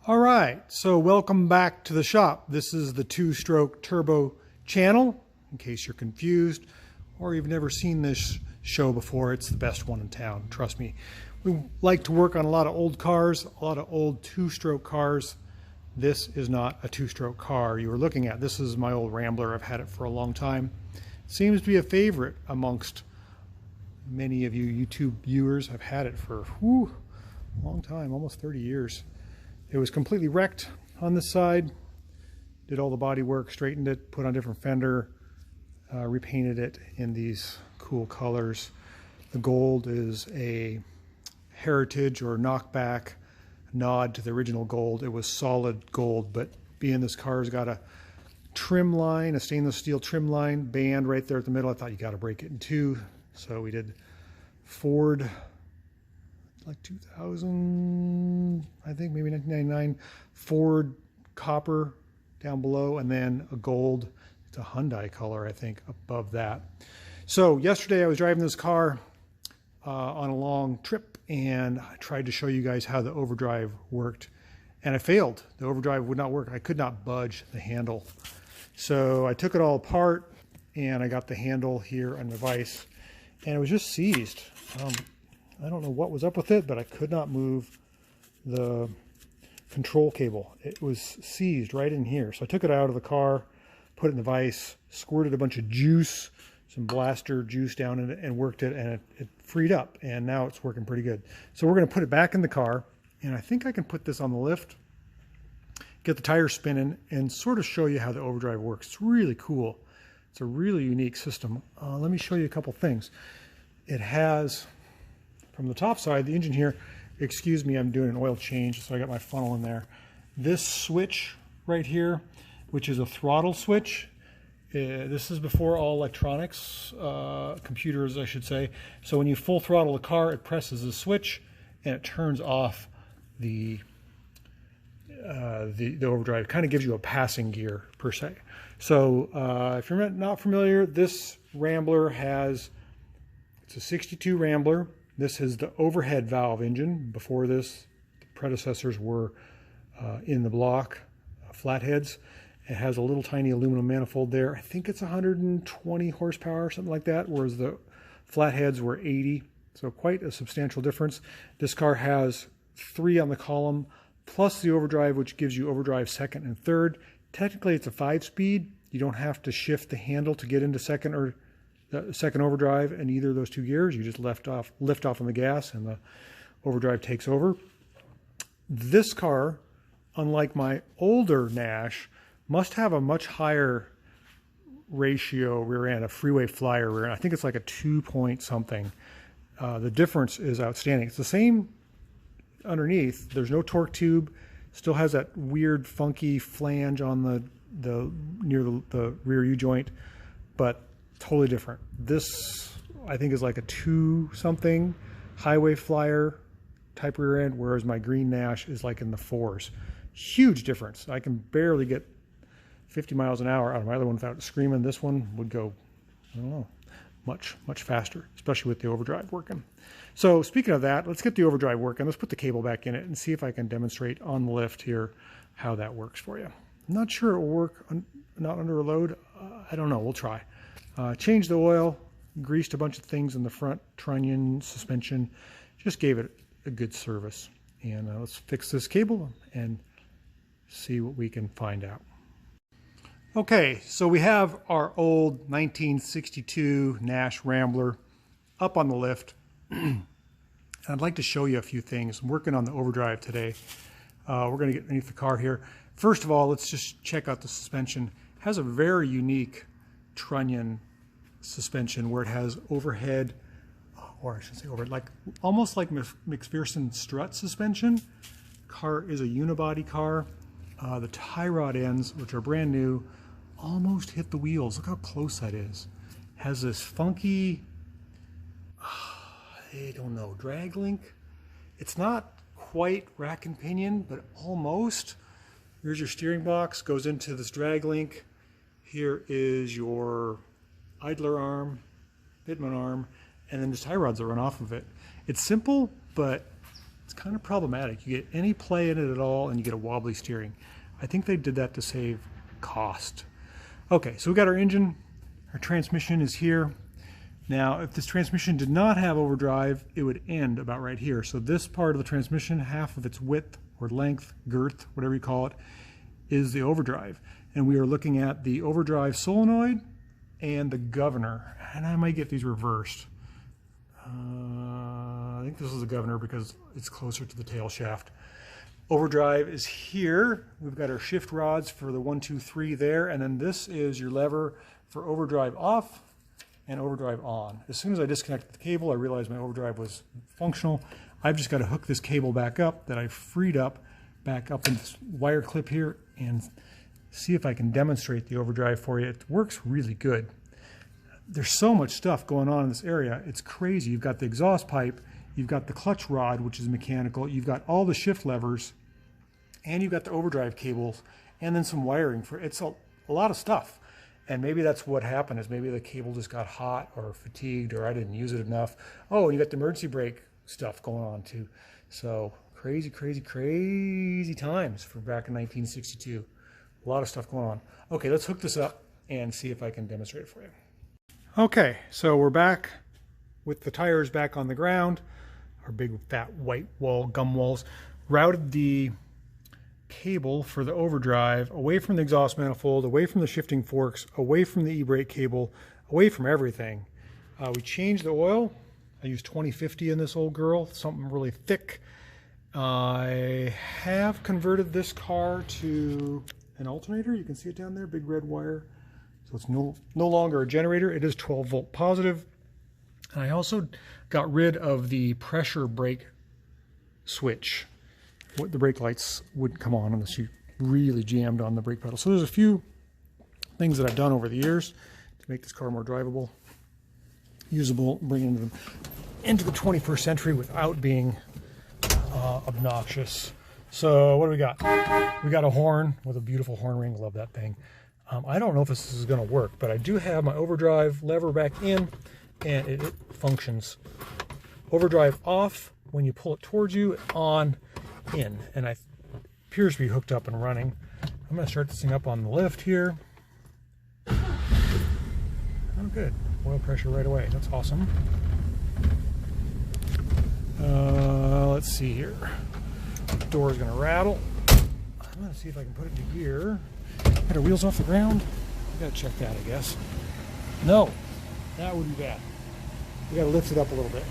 All right, so welcome back to the shop. This is the two-stroke turbo channel, in case you're confused or you've never seen this show before. It's the best one in town, trust me. We like to work on a lot of old cars, a lot of old two-stroke cars. This is not a two-stroke car you were looking at. This is my old Rambler. I've had it for a long time. Seems to be a favorite amongst many of you YouTube viewers. I've had it for a long time, almost 30 years. It was completely wrecked on this side. Did all the body work, straightened it, put on a different fender, repainted it in these cool colors. The gold is a heritage or knockback nod to the original gold. It was solid gold, but being this car's got a trim line, a stainless steel trim line band right there at the middle, I thought you got to break it in two. So we did Ford, like 2000, I think maybe 1999, Ford copper down below, and then a gold, it's a Hyundai color, I think, above that. So yesterday I was driving this car on a long trip, and I tried to show you guys how the overdrive worked, and I failed. The overdrive would not work. I could not budge the handle. So I took it all apart, and I got the handle here on the vise, and it was just seized. I don't know what was up with it, but I could not move the control cable. It was seized right in here. So I took it out of the car, put it in the vise, squirted a bunch of juice, some blaster juice down in it, and worked it, and it freed up, and now it's working pretty good. So we're going to put it back in the car, and I think I can put this on the lift, get the tires spinning, and sort of show you how the overdrive works. It's really cool. It's a really unique system. Let me show you a couple things. It has, from the top side, the engine here, excuse me, I'm doing an oil change, so I got my funnel in there. This switch right here, which is a throttle switch, this is before all electronics, computers I should say. So when you full throttle the car, it presses the switch and it turns off the overdrive. It kind of gives you a passing gear per se. So if you're not familiar, this Rambler has, it's a 62 Rambler. This is the overhead valve engine. Before this, the predecessors were in the block, flatheads. It has a little tiny aluminum manifold there. I think it's 120 horsepower or something like that, whereas the flatheads were 80. So quite a substantial difference. This car has 3 on the column, plus the overdrive, which gives you overdrive second and third. Technically, it's a 5-speed. You don't have to shift the handle to get into second or second overdrive in either of those 2 gears. You just lift off on the gas and the overdrive takes over. This car, unlike my older Nash, must have a much higher ratio rear end, a freeway flyer rear end. I think it's like a 2 point something. The difference is outstanding. It's the same underneath. There's no torque tube. Still has that weird funky flange on the near the rear U-joint, but totally different. This, I think, is like a 2 something highway flyer type rear end, whereas my green Nash is like in the 4s. Huge difference. I can barely get 50 miles an hour out of my other one without screaming. This one would go, I don't know, much faster, especially with the overdrive working. So speaking of that, let's get the overdrive working. Let's put the cable back in it and see if I can demonstrate on the lift here how that works for you. I'm not sure it will work not under a load. I don't know. We'll try. Changed the oil, greased a bunch of things in the front trunnion, suspension, just gave it a good service. And let's fix this cable and see what we can find out. Okay, so we have our old 1962 Nash Rambler up on the lift. I'd like to show you a few things. I'm working on the overdrive today. We're going to get underneath the car here. First of all, let's just check out the suspension. It has a very unique trunnion suspension where it has overhead, or I should say overhead, like almost like McPherson strut suspension. Car is a unibody car. The tie rod ends, which are brand new, almost hit the wheels. Look how close that is. Has this funky, I don't know, drag link. It's not quite rack and pinion, but almost. Here's your steering box, goes into this drag link. Here is your idler arm, pitman arm, and then the tie rods that run off of it. It's simple, but it's kind of problematic. You get any play in it at all and you get a wobbly steering. I think they did that to save cost. Okay, so we got our engine, our transmission is here. Now, if this transmission did not have overdrive, it would end about right here. So this part of the transmission, half of its width or length, girth, whatever you call it, is the overdrive. And we are looking at the overdrive solenoid and the governor. And I might get these reversed. I think this is the governor because it's closer to the tail shaft. Overdrive is here. We've got our shift rods for the 1, 2, 3 there. And then this is your lever for overdrive off and overdrive on. As soon as I disconnected the cable, I realized my overdrive was functional. I've just got to hook this cable back up that I freed up back up in this wire clip here and see if I can demonstrate the overdrive for you. It works really good. There's so much stuff going on in this area. It's crazy. You've got the exhaust pipe, you've got the clutch rod, which is mechanical, you've got all the shift levers, and you've got the overdrive cables, and then some wiring for it's a lot of stuff. And maybe that's what happened, is maybe the cable just got hot or fatigued, or I didn't use it enough. Oh, and you got the emergency brake stuff going on too. So crazy, crazy, crazy times for back in 1962. A lot of stuff going on. Okay, let's hook this up and see if I can demonstrate it for you. Okay, so we're back with the tires back on the ground. Our big fat white wall, gum walls. Routed the cable for the overdrive away from the exhaust manifold, away from the shifting forks, away from the e-brake cable, away from everything. We changed the oil. I used 2050 in this old girl, something really thick. I have converted this car to an alternator. You can see it down there, big red wire. So it's no longer a generator. It is 12 volt positive. And I also got rid of the pressure brake switch. The brake lights wouldn't come on unless you really jammed on the brake pedal. So there's a few things that I've done over the years to make this car more drivable, usable, bringing them into the 21st century without being obnoxious. So what do we got? We got a horn with a beautiful horn ring. Love that thing. I don't know if this is going to work, but I do have my overdrive lever back in, and it functions. Overdrive off when you pull it towards you, on, in, and it appears to be hooked up and running. I'm going to start this thing up on the lift here. Oh, good. Oil pressure right away. That's awesome. Let's see here. The door is going to rattle. I'm going to see if I can put it into gear. Got our wheels off the ground. I got to check that, I guess. No, that would be bad. We got to lift it up a little bit.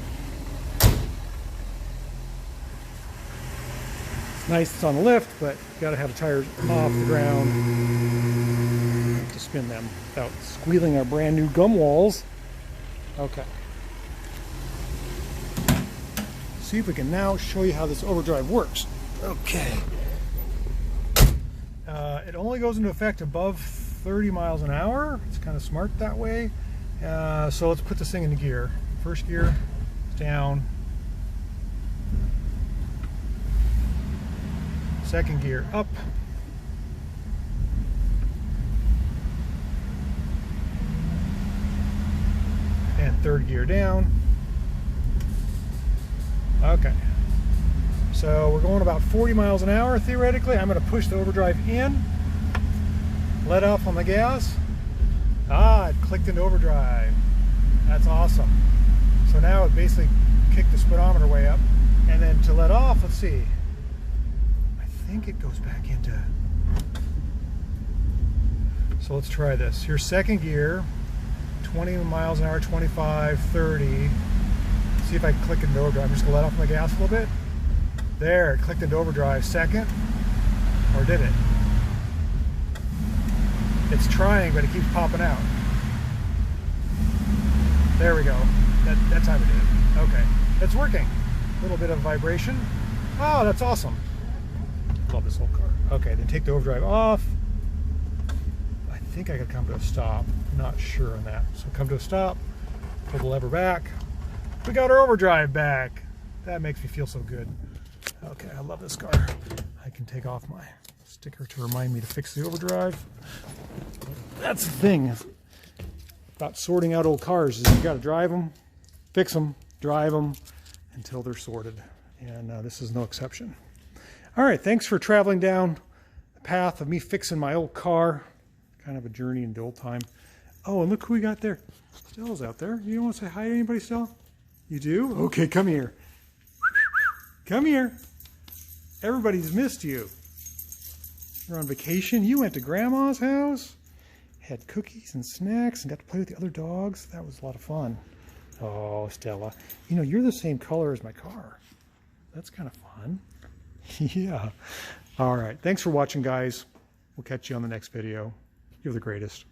It's nice it's on the lift, but you got to have the tires off the ground to spin them without squealing our brand new gum walls. Okay. See if we can now show you how this overdrive works. Okay. It only goes into effect above 30 miles an hour. It's kind of smart that way. So let's put this thing into gear. First gear, down. Second gear, up. And third gear down. Okay. So we're going about 40 miles an hour theoretically. I'm going to push the overdrive in, let off on the gas. It clicked into overdrive. That's awesome. So now it basically kicked the speedometer way up. And then to let off, let's see. I think it goes back into. So let's try this. Here's second gear, 20 miles an hour, 25, 30. See if I can click into overdrive. I'm just going to let off on the gas a little bit. There, it clicked into overdrive. Second, or did it? It's trying, but it keeps popping out. There we go. That time it did. Okay, it's working. A little bit of vibration. Oh, that's awesome. Love this whole car. Okay, then take the overdrive off. I think I could come to a stop. I'm not sure on that. So come to a stop, pull the lever back. We got our overdrive back. That makes me feel so good. Okay, I love this car. I can take off my sticker to remind me to fix the overdrive. That's the thing about sorting out old cars, is you got to drive them, fix them, drive them until they're sorted. And this is no exception. All right, thanks for traveling down the path of me fixing my old car. Kind of a journey into old time. Oh, and look who we got there. Stella's out there. You don't want to say hi to anybody, Stella? You do? Okay, come here. Come here. Everybody's missed you. You're on vacation. You went to Grandma's house, had cookies and snacks, and got to play with the other dogs. That was a lot of fun. Oh, Stella. You know, you're the same color as my car. That's kind of fun. Yeah. All right. Thanks for watching, guys. We'll catch you on the next video. You're the greatest.